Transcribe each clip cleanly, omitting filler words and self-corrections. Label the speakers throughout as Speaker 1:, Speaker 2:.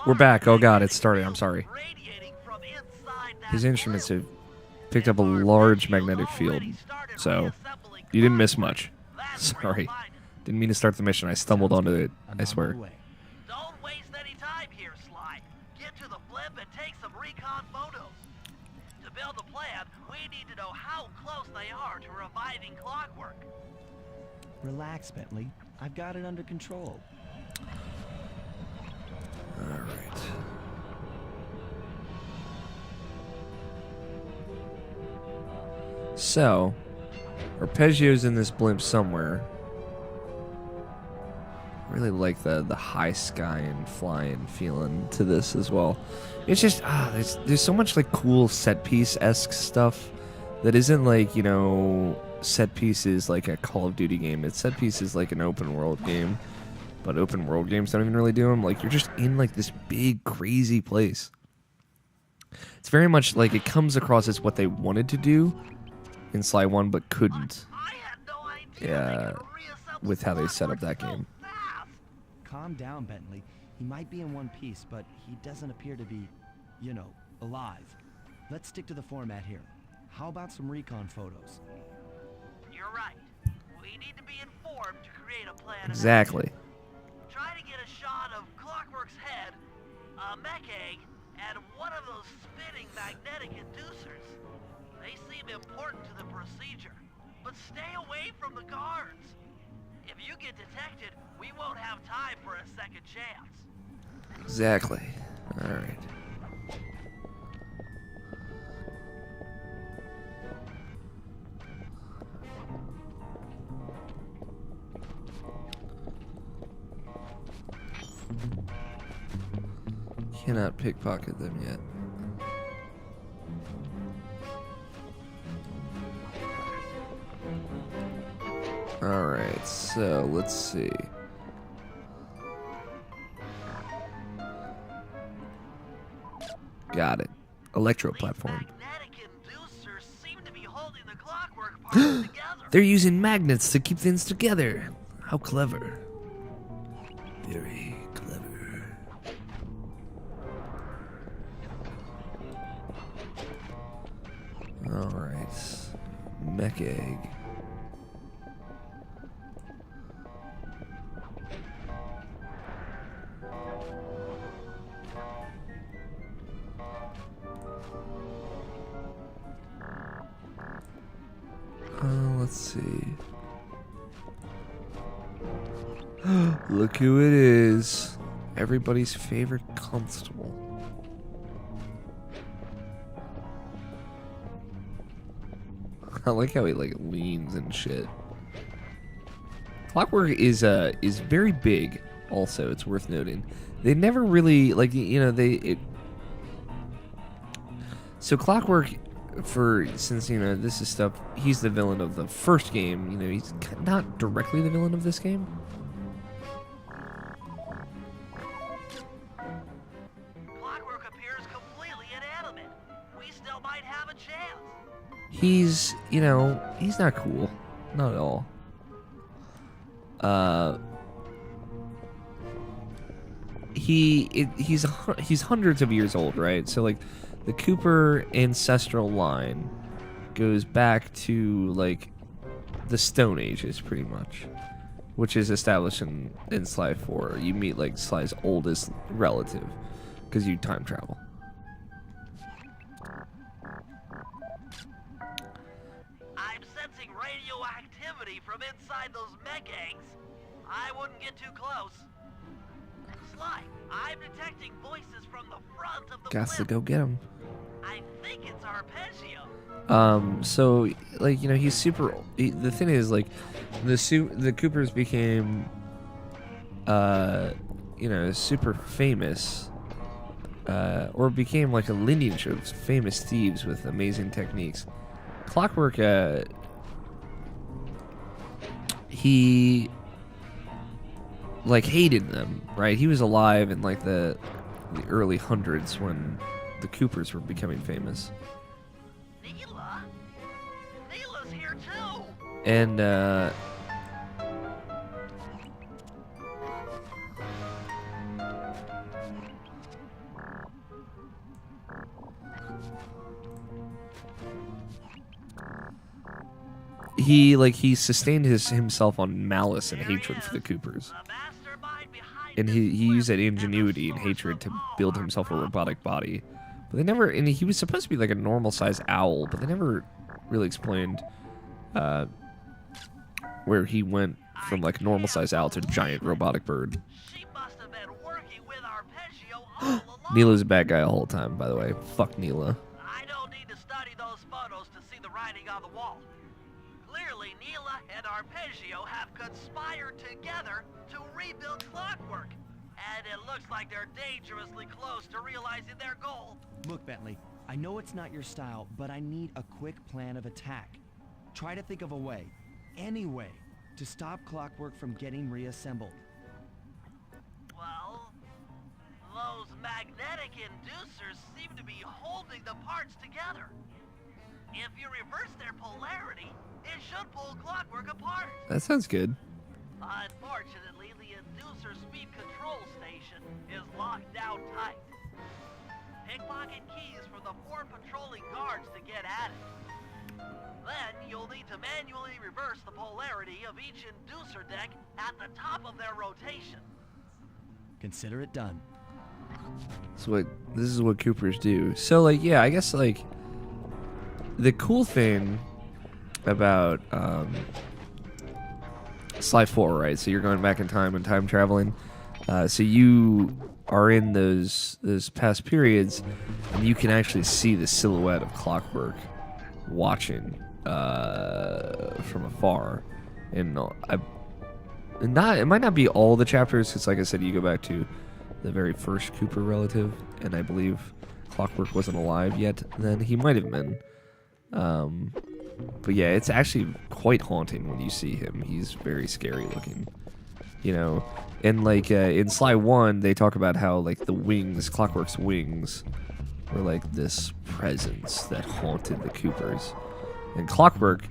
Speaker 1: We're back. Oh god, it's started. I'm sorry. His instruments have picked up a large magnetic field, so you didn't miss much. Sorry. Didn't mean to start the mission. I stumbled onto it, I swear.
Speaker 2: Don't waste any time here, Sly. Get to the flip and take some recon photos. To build a plan, we need to know how close they are to reviving Clockwork.
Speaker 3: Relax, Bentley. I've got it under control.
Speaker 1: Alright. So, Arpeggio's in this blimp somewhere. I really like the high sky and flying feeling to this as well. It's just, there's so much like cool set piece-esque stuff that isn't like, you know, set pieces like a Call of Duty game. It's set pieces like an open world game. But open world games don't even really do them. Like, you're just in like this big, crazy place. It's very much like it comes across as what they wanted to do in Sly 1, but couldn't. Yeah, with how they set up that game.
Speaker 3: Calm down, Bentley. He might be in one piece, but he doesn't appear to be, you know, alive. Let's stick to the format here. How about some recon photos?
Speaker 2: You're right. We need to be informed to create a plan.
Speaker 1: Exactly.
Speaker 2: Try to get a shot of Clockwork's head, a mech egg, and one of those spinning magnetic inducers. They seem important to the procedure, but stay away from the guards. If you get detected, we won't have time for a second chance.
Speaker 1: Exactly. Alright. Cannot pickpocket them yet. Alright, so let's see. Got it. Electro platform.
Speaker 2: Magnetic inducers seem to be holding the Clockwork parts together.
Speaker 1: They're using magnets to keep things together. How clever. Very clever. Alright. Mech egg. Let's see. Look who it is. Everybody's favorite constable. I like how he like leans and shit. Clockwork is very big. Also, it's worth noting. They never really like, you know, so Clockwork, since you know this is stuff, he's the villain of the first game. You know, he's not directly the villain of this game.
Speaker 2: Clockwork appears completely inanimate. We still might have a chance.
Speaker 1: He's, you know, he's not cool, not at all. He's hundreds of years old, right? So like, the Cooper ancestral line goes back to like the Stone Ages, pretty much, which is established in Sly 4. You meet like Sly's oldest relative because you time travel.
Speaker 2: I'm sensing radioactivity from inside those mech eggs. I wouldn't get too close. Sly, I'm detecting voices from the front of the
Speaker 1: Got to
Speaker 2: blimp.
Speaker 1: go get him.
Speaker 2: I think it's Arpeggio.
Speaker 1: So like, you know, he's super. The thing is, like, the Coopers became, you know, super famous, or became like a lineage of famous thieves with amazing techniques. Clockwork, he like hated them, right? He was alive in like the early hundreds when the Coopers were becoming famous.
Speaker 2: Neela's here too.
Speaker 1: And He sustained himself on malice and
Speaker 2: Here he
Speaker 1: hatred for the
Speaker 2: is,
Speaker 1: Coopers.
Speaker 2: the mastermind behind
Speaker 1: And
Speaker 2: this
Speaker 1: he used that
Speaker 2: flip and the
Speaker 1: ingenuity and
Speaker 2: source
Speaker 1: hatred
Speaker 2: of
Speaker 1: to
Speaker 2: all
Speaker 1: build
Speaker 2: our
Speaker 1: himself a
Speaker 2: problems.
Speaker 1: robotic body. But they never, and he was supposed to be like a normal sized owl, but they never really explained where he went from like normal sized owl to giant robotic bird.
Speaker 2: She must have been working with Arpeggio all along.
Speaker 1: Neela's a bad guy the whole time, by the way. Fuck Neela.
Speaker 2: I don't need to study those photos to see the writing on the wall. Clearly, Neela and Arpeggio have conspired together to rebuild Clockwork. And it looks like they're dangerously close to realizing their goal.
Speaker 3: Look, Bentley, I know it's not your style, but I need a quick plan of attack. Try to think of a way, any way, to stop Clockwork from getting reassembled.
Speaker 2: Well, those magnetic inducers seem to be holding the parts together. If you reverse their polarity, it should pull Clockwork apart.
Speaker 1: That sounds good.
Speaker 2: Unfortunately, the inducer speed control station is locked down tight. Pickpocket keys from the 4 patrolling guards to get at it. Then you'll need to manually reverse the polarity of each inducer deck at the top of their rotation.
Speaker 3: Consider it done.
Speaker 1: So this is what Coopers do. So like, yeah, I guess like the cool thing about Sly 4, right? So you're going back in time and time traveling. So you are in those past periods, and you can actually see the silhouette of Clockwork watching from afar. And it might not be all the chapters, because like I said, you go back to the very first Cooper relative, and I believe Clockwork wasn't alive yet then. He might have been. But yeah, it's actually quite haunting when you see him. He's very scary looking, you know. And like in Sly 1, they talk about how like the wings, Clockwork's wings, were like this presence that haunted the Coopers. And Clockwork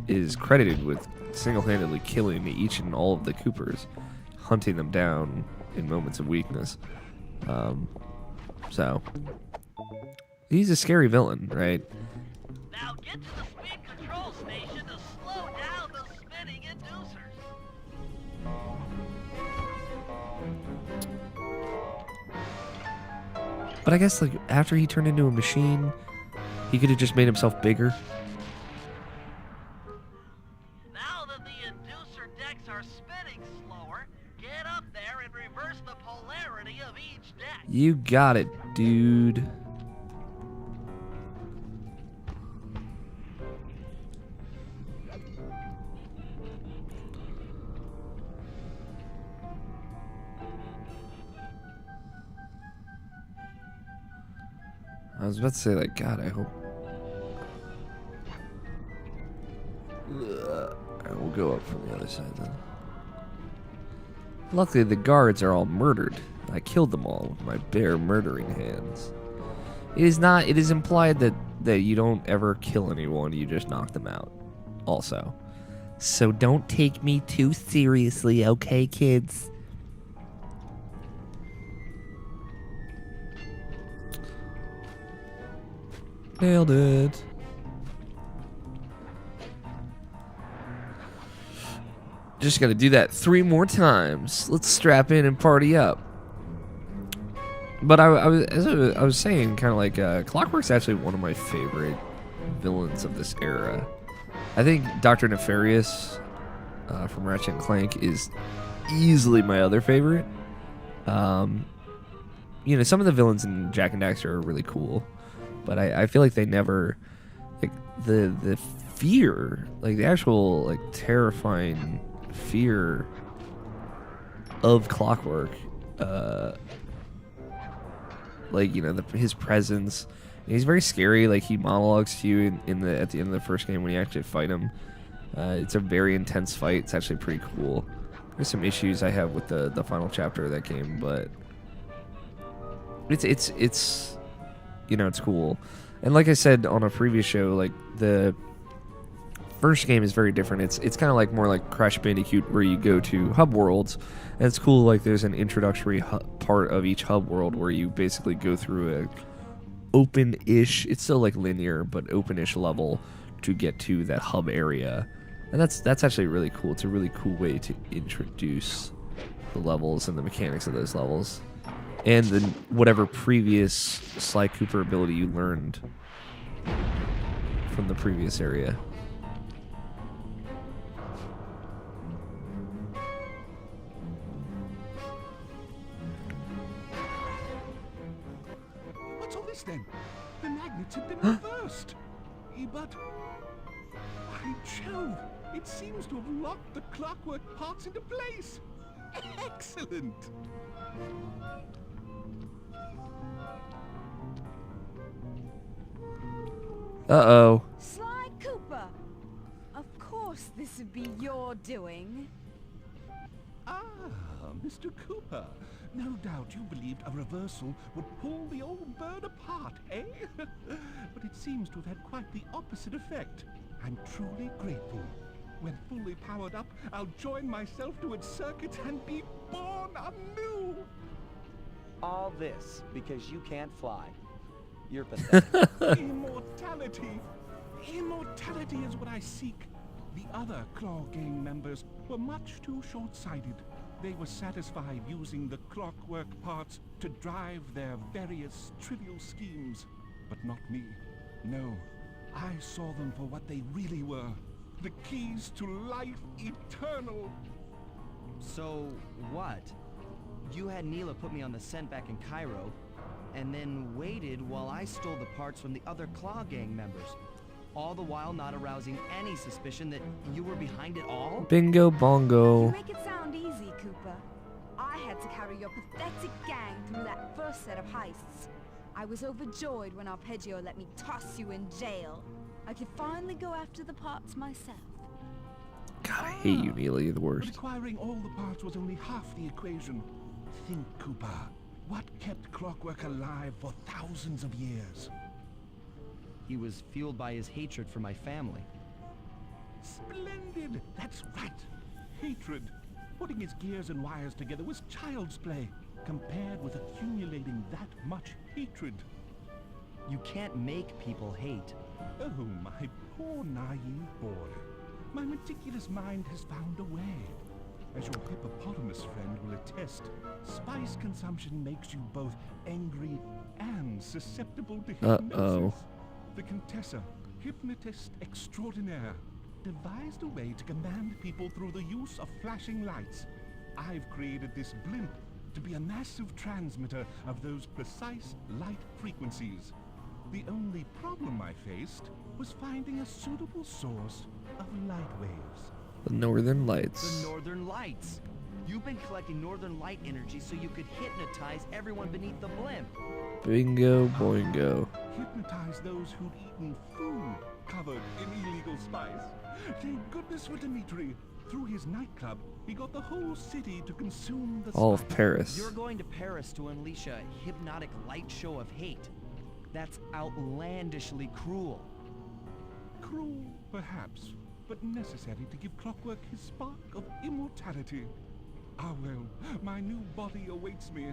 Speaker 1: is credited with single-handedly killing each and all of the Coopers, hunting them down in moments of weakness. So he's a scary villain, right?
Speaker 2: Now get to the speed control station to slow down the spinning inducers.
Speaker 1: But I guess like after he turned into a machine, he could have just made himself bigger.
Speaker 2: Now that the inducer decks are spinning slower, get up there and reverse the polarity of each deck.
Speaker 1: You got it, dude. I was about to say, like, God, I hope. Alright, we'll go up from the other side then. Luckily, the guards are all murdered. I killed them all with my bare murdering hands. It is implied that you don't ever kill anyone, you just knock them out. Also. So don't take me too seriously, okay, kids? Nailed it. Just gotta do that 3 more times. Let's strap in and party up. But as I was saying, kind of like Clockwork's actually one of my favorite villains of this era. I think Dr. Nefarious from Ratchet and Clank is easily my other favorite. You know, some of the villains in Jak and Daxter are really cool, but I feel like they never, like the fear, like the actual like terrifying fear of Clockwork, like, you know, his presence. And he's very scary. Like, he monologues to you at the end of the first game when you actually fight him. It's a very intense fight. It's actually pretty cool. There's some issues I have with the final chapter of that game, but it's you know, it's cool. And like I said on a previous show, like the first game is very different. It's kind of like more like Crash Bandicoot, where you go to hub worlds, and it's cool. Like there's an introductory part of each hub world where you basically go through a open-ish. It's still like linear, but open-ish level to get to that hub area, and that's actually really cool. It's a really cool way to introduce the levels and the mechanics of those levels, and then whatever previous Sly Cooper ability you learned from the previous area.
Speaker 4: What's all this then? The magnets have been reversed. But by Jove, it seems to have locked the clockwork parts into place. Excellent.
Speaker 1: Uh-oh.
Speaker 5: Sly Cooper! Of course this would be your doing.
Speaker 4: Ah, Mr. Cooper. No doubt you believed a reversal would pull the old bird apart, eh? But it seems to have had quite the opposite effect. I'm truly grateful. When fully powered up, I'll join myself to its circuit and be born anew.
Speaker 3: All this because you can't fly. You're pathetic.
Speaker 4: Immortality! Immortality is what I seek. The other Claw Gang members were much too short-sighted. They were satisfied using the clockwork parts to drive their various trivial schemes. But not me. No, I saw them for what they really were. The keys to life eternal.
Speaker 3: So, what? You had Neela put me on the scent back in Cairo, and then waited while I stole the parts from the other Claw Gang members. All the while not arousing any suspicion that you were behind it all?
Speaker 1: Bingo
Speaker 5: You
Speaker 1: bongo.
Speaker 5: make it sound easy, Cooper. I had to carry your pathetic gang through that first set of heists. I was overjoyed when Arpeggio let me toss you in jail. I could finally go after the parts myself.
Speaker 1: God, I hate you, Neela. You're the
Speaker 4: But
Speaker 1: worst.
Speaker 4: acquiring all the parts was only half the equation. Think, Cooper. What kept Clockwork alive for thousands of years?
Speaker 3: He was fueled by his hatred for my family.
Speaker 4: Splendid! That's right. Hatred. Putting his gears and wires together was child's play, compared with accumulating that much hatred.
Speaker 3: You can't make people hate.
Speaker 4: Oh, my poor naive boy. My meticulous mind has found a way. As your hippopotamus friend will attest, spice consumption makes you both angry and susceptible to hypnosis.
Speaker 1: Uh-oh.
Speaker 4: The Contessa, hypnotist extraordinaire, devised a way to command people through the use of flashing lights. I've created this blimp to be a massive transmitter of those precise light frequencies. The only problem I faced was finding a suitable source of light waves.
Speaker 1: The Northern Lights.
Speaker 3: The Northern Lights. You've been collecting Northern Light energy so you could hypnotize everyone beneath the blimp.
Speaker 1: Bingo boingo.
Speaker 4: Hypnotize those who'd eaten food covered in illegal spice. Thank goodness for Dimitri. Through his nightclub, he got the whole city to consume the
Speaker 1: All of
Speaker 4: spice.
Speaker 1: Paris.
Speaker 3: You're going to Paris to unleash a hypnotic light show of hate. That's outlandishly cruel.
Speaker 4: Cruel, perhaps, but necessary to give Clockwork his spark of immortality. Ah well, my new body awaits me.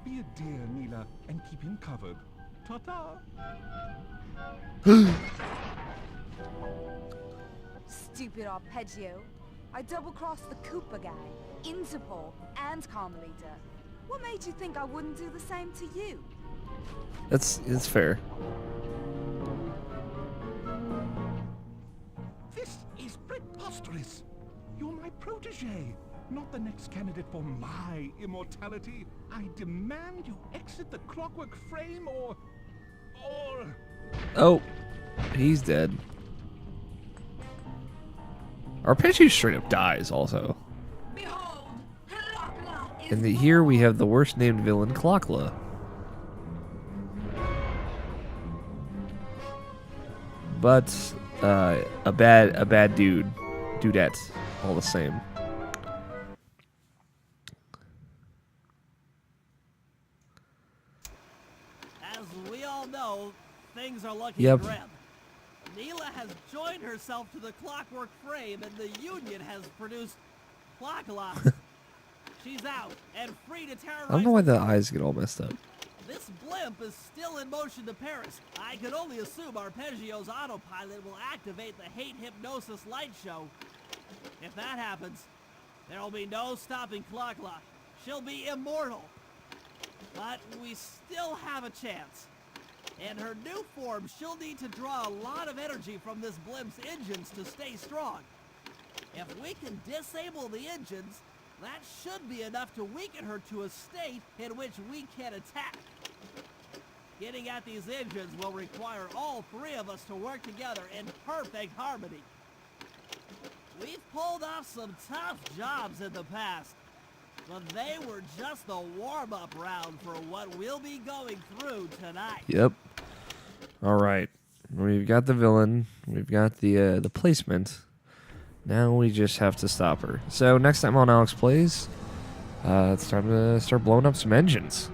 Speaker 4: Be a dear, Neela, and keep him covered. Ta-ta!
Speaker 5: Stupid Arpeggio. I double-crossed the Cooper gang, Interpol, and Carmelita. What made you think I wouldn't do the same to you?
Speaker 1: It's fair.
Speaker 4: This is preposterous! You're my protege, not the next candidate for my immortality. I demand you exit the Clockwork frame or...
Speaker 1: Oh, he's dead. Arpeggio straight up dies also.
Speaker 5: Behold, Clockla is
Speaker 1: And here we have the worst named villain, Clockla. But a bad dudette, all the same.
Speaker 6: As we all know, things are looking
Speaker 1: Yep.
Speaker 6: grim.
Speaker 2: Neela has joined herself to the clockwork frame, and the Union has produced Clock-a-lot. She's out and free to terrorize.
Speaker 1: I don't know why the eyes get all messed up.
Speaker 2: This blimp is still in motion to Paris. I can only assume Arpeggio's autopilot will activate the hate hypnosis light show. If that happens, there will be no stopping Clock-a-lot. She'll be immortal. But we still have a chance. In her new form, she'll need to draw a lot of energy from this blimp's engines to stay strong. If we can disable the engines, that should be enough to weaken her to a state in which we can attack. Getting at these engines will require all three of us to work together in perfect harmony. We've pulled off some tough jobs in the past, but they were just the warm-up round for what we'll be going through tonight.
Speaker 1: Yep. All right. We've got the villain. We've got the placement. Now we just have to stop her. So next time on Alex Plays, it's time to start blowing up some engines.